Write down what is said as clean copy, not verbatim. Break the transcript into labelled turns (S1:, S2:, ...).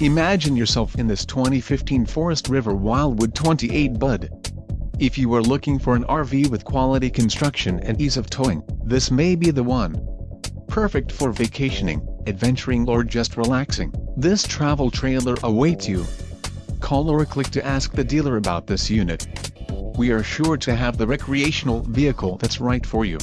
S1: Imagine yourself in this 2015 Forest River Wildwood 28BUD. If you are looking for an RV with quality construction and ease of towing, this may be the one. Perfect for vacationing, adventuring or just relaxing, this travel trailer awaits you. Call or click to ask the dealer about this unit. We are sure to have the recreational vehicle that's right for you.